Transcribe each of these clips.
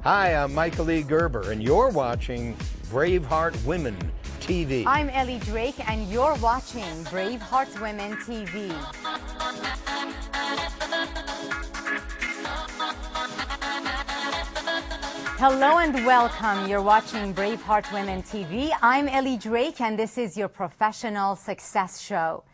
Hi, I'm Michael Gerber, and you're watching Braveheart Women TV. I'm Ellie Drake, and you're watching Braveheart Women TV. Hello and welcome. You're watching Braveheart Women TV. I'm Ellie Drake, and this is your professional success show.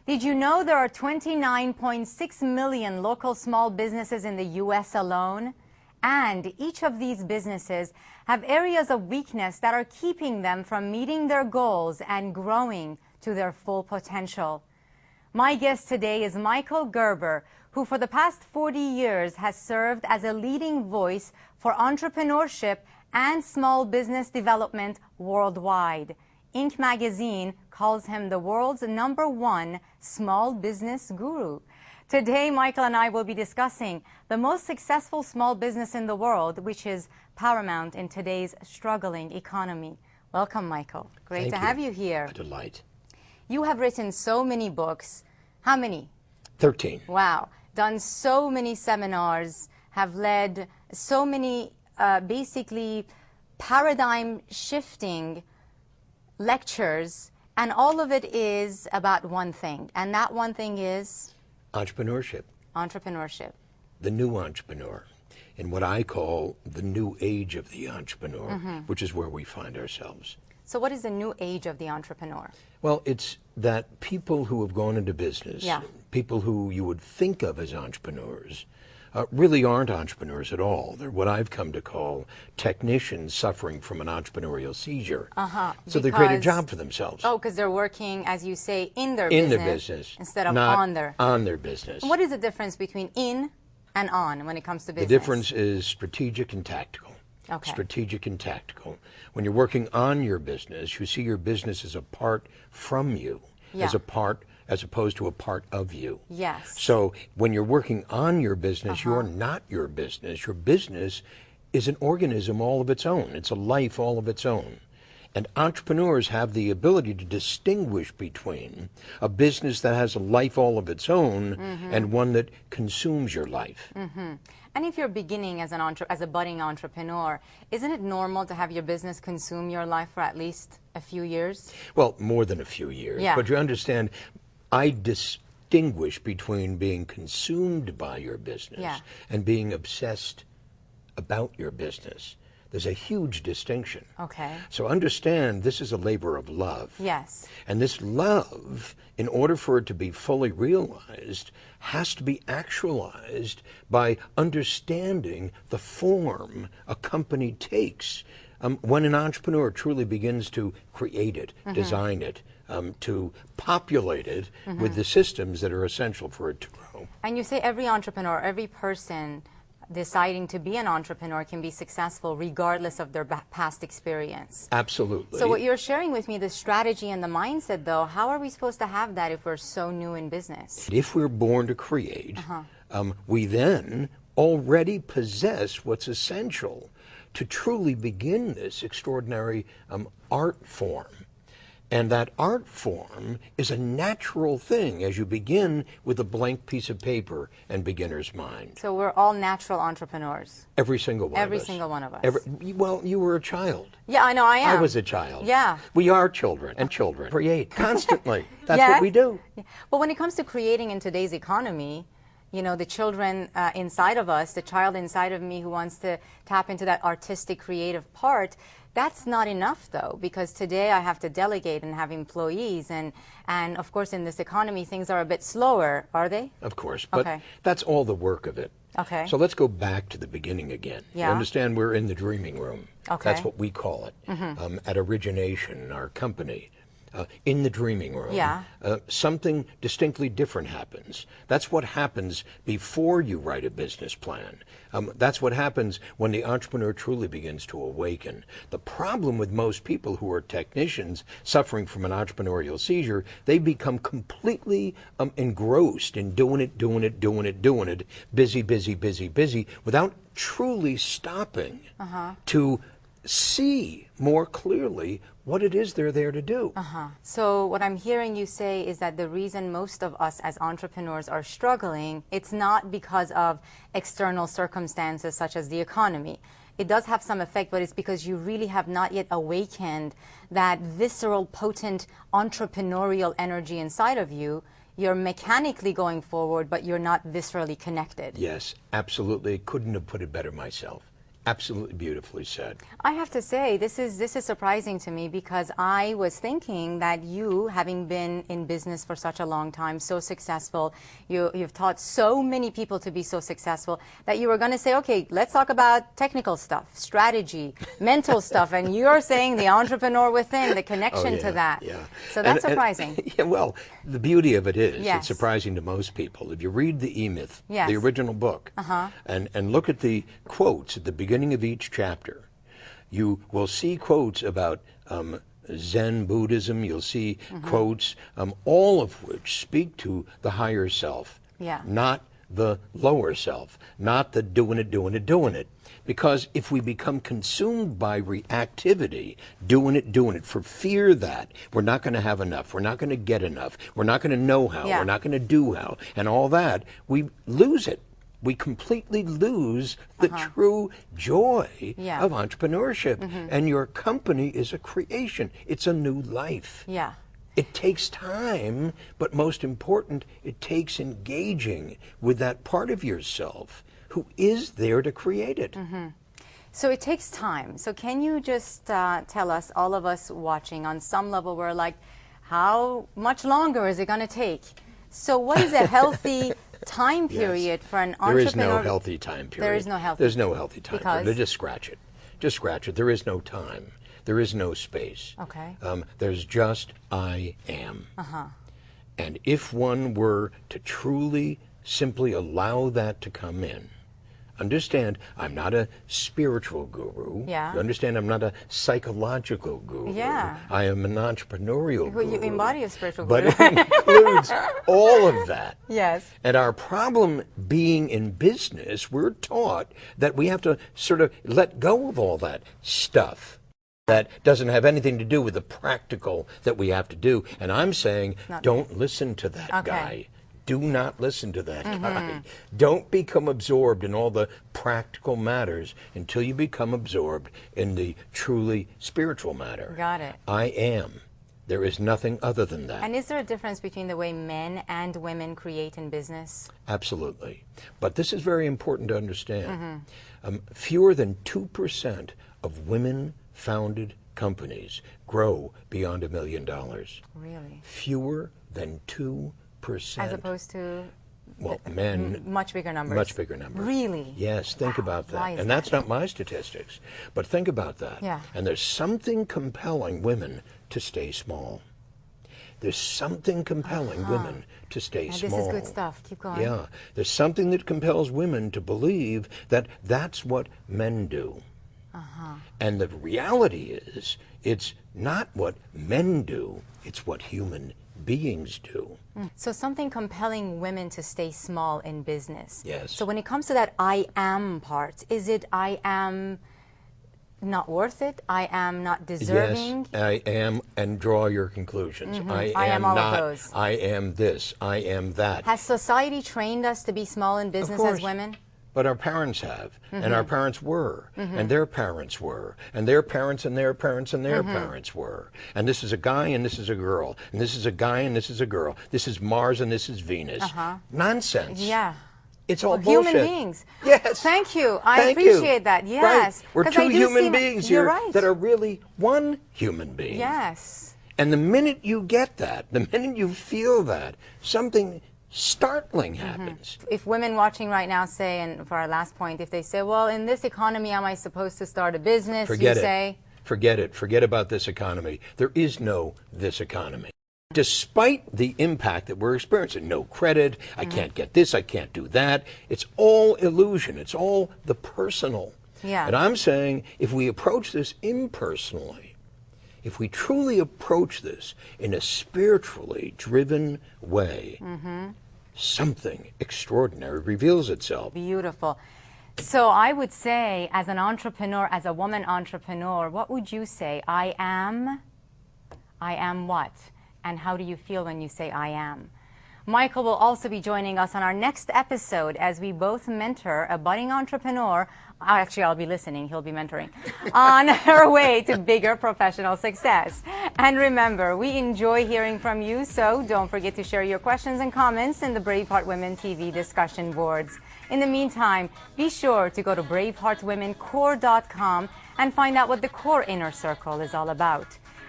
Did you know there are 29.6 million local small businesses in the U.S. alone? And each of these businesses have areas of weakness that are keeping them from meeting their goals and growing to their full potential. My guest today is Michael Gerber, who for the past 40 years has served as a leading voice for entrepreneurship and small business development worldwide. Inc. magazine calls him the world's #1 small business guru. Today, Michael and I will be discussing the most successful small business in the world, which is paramount in today's struggling economy. Welcome, Michael. Great to have you here. A delight. You have written so many books. How many? 13. Wow. Done so many seminars, have led so many basically paradigm-shifting lectures, and all of it is about one thing, and that one thing is? Entrepreneurship. Entrepreneurship. The new entrepreneur, in what I call the new age of the entrepreneur, which is where we find ourselves. So what is the new age of the entrepreneur? Well, it's that people who have gone into business, people who you would think of as entrepreneurs, really aren't entrepreneurs at all. They're what I've come to call technicians suffering from an entrepreneurial seizure. So they create a job for themselves. Oh, because they're working, as you say, in their business instead of not on their business. What is the difference between in and on when it comes to business? The difference is strategic and tactical. Okay. Strategic and tactical. When you're working on your business, you see your business as a part from you, as opposed to a part of you. Yes. So when you're working on your business, you're not your business. Your business is an organism all of its own. It's a life all of its own. And entrepreneurs have the ability to distinguish between a business that has a life all of its own and one that consumes your life. And if you're beginning as a budding entrepreneur, isn't it normal to have your business consume your life for at least a few years? Well, more than a few years. Yeah. But you understand, I distinguish between being consumed by your business and being obsessed about your business. There's a huge distinction. Okay. So understand, this is a labor of love. Yes. And this love, in order for it to be fully realized, has to be actualized by understanding the form a company takes when an entrepreneur truly begins to create it, design it, to populate it with the systems that are essential for it to grow. And you say every entrepreneur, every person deciding to be an entrepreneur can be successful regardless of their past experience. Absolutely. So what you're sharing with me, the strategy and the mindset, though, how are we supposed to have that if we're so new in business? If we're born to create, we then already possess what's essential to truly begin this extraordinary art form. And that art form is a natural thing as you begin with a blank piece of paper and beginner's mind. So we're all natural entrepreneurs. Every single one of us. Every single one of us. Well, you were a child. Yeah, I know, I am. I was a child. Yeah. We are children, and children create constantly. That's what we do. But when it comes to creating in today's economy, you know, the children inside of us, the child inside of me who wants to tap into that artistic, creative part, that's not enough, though, because today I have to delegate and have employees, and of course in this economy things are a bit slower, are they? Of course, but that's all the work of it. Okay. So let's go back to the beginning again. Yeah. You understand, we're in the dreaming room. Okay. That's what we call it. At Origination, our company. In the dreaming room, something distinctly different happens. That's what happens before you write a business plan. That's what happens when the entrepreneur truly begins to awaken. The problem with most people who are technicians suffering from an entrepreneurial seizure, they become completely engrossed in doing it, busy, without truly stopping to see more clearly what it is they're there to do. So what I'm hearing you say is that the reason most of us as entrepreneurs are struggling, it's not because of external circumstances such as the economy. it does have some effect, but it's because you really have not yet awakened that visceral, potent, entrepreneurial energy inside of you. You're mechanically going forward, but you're not viscerally connected. Yes, absolutely. Couldn't have put it better myself. Absolutely beautifully said. I have to say, this is surprising to me, because I was thinking that you, having been in business for such a long time, so successful, you've taught so many people to be so successful, that you were going to say, okay, let's talk about technical stuff, strategy, mental stuff, and you're saying the entrepreneur within, the connection to that. Yeah. So that's surprising. Yeah, well, the beauty of it is, Yes. it's surprising to most people. If you read the E-Myth, Yes. the original book, and look at the quotes at the beginning of each chapter, you will see quotes about Zen Buddhism. You'll see quotes, all of which speak to the higher self, not the lower self, not the doing it. Because if we become consumed by reactivity, doing it for fear that we're not going to have enough, we're not going to get enough, we're not going to know how, we're not going to do how, and all that, we lose it. We completely lose the true joy of entrepreneurship. And your company is a creation. It's a new life. Yeah. It takes time, but most important, it takes engaging with that part of yourself who is there to create it. So it takes time. So can you just tell us, all of us watching, on some level, we're like, how much longer is it going to take? So what is a healthy time period for an entrepreneur? There is no healthy time period. There is no healthy. There's no healthy time Because? period. Just scratch it. Just scratch it. There is no time. There is no space. Okay. There's just I am. And if one were to truly, simply allow that to come in, understand, I'm not a spiritual guru. Yeah. You understand, I'm not a psychological guru. Yeah. I am an entrepreneurial guru. You embody a spiritual But guru. it includes all of that. Yes. And our problem being in business, we're taught that we have to sort of let go of all that stuff that doesn't have anything to do with the practical that we have to do. And I'm saying, don't listen to that guy. Do not listen to that guy. Don't become absorbed in all the practical matters until you become absorbed in the truly spiritual matter. Got it. I am. There is nothing other than that. And is there a difference between the way men and women create in business? Absolutely. But this is very important to understand. Fewer than 2% of women-founded companies grow beyond $1 million. Really? Fewer than 2%. As opposed to, well, men, much bigger numbers. Much bigger numbers. Really? Yes, think about that. Why is And that's not my statistics, but think about that. Yeah. And there's something compelling women to stay small. There's something compelling women to stay small. This is good stuff. Keep going. Yeah. There's something that compels women to believe that that's what men do. And the reality is, it's not what men do, it's what human beings do. So something compelling women to stay small in business. Yes. So when it comes to that I am part, is it I am not worth it? I am not deserving? Yes, I am, and draw your conclusions. I am all not, of those. I am this, I am that. Has society trained us to be small in business as women? But our parents have, and our parents were, and their parents were, and their parents and their parents and their parents were. And this is a guy and this is a girl, and this is a guy and this is a girl. This is Mars and this is Venus. Nonsense. Yeah. It's all bullshit. Human beings. Yes. Thank you. I appreciate that. Yes. Right. We're two human beings here right. that are really one human being. Yes. And the minute you get that, the minute you feel that, something startling happens. If women watching right now say, and for our last point, if they say, well, in this economy, am I supposed to start a business? Forget you it. say? Forget it. Forget about this economy. There is no this economy. Despite the impact that we're experiencing, no credit, I can't get this, I can't do that, it's all illusion. It's all the personal. Yeah. And I'm saying, if we approach this impersonally, if we truly approach this in a spiritually driven way, something extraordinary reveals itself. Beautiful. So I would say, as an entrepreneur, as a woman entrepreneur, what would you say? I am what? And how do you feel when you say I am? Michael will also be joining us on our next episode as we both mentor a budding entrepreneur Actually, I'll be listening. He'll be mentoring. On her way to bigger professional success. And remember, we enjoy hearing from you, so don't forget to share your questions and comments in the Braveheart Women TV discussion boards. In the meantime, be sure to go to braveheartwomencore.com and find out what the Core Inner Circle is all about.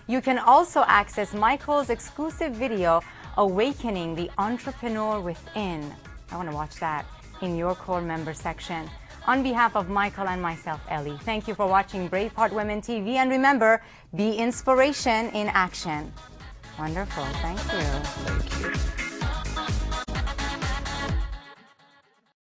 You can also access Michael's exclusive video, Awakening the Entrepreneur Within. I want to watch that in your Core member section. On behalf of Michael and myself, Ellie, thank you for watching Braveheart Women TV. And remember, be inspiration in action. Wonderful. Thank you. Thank you.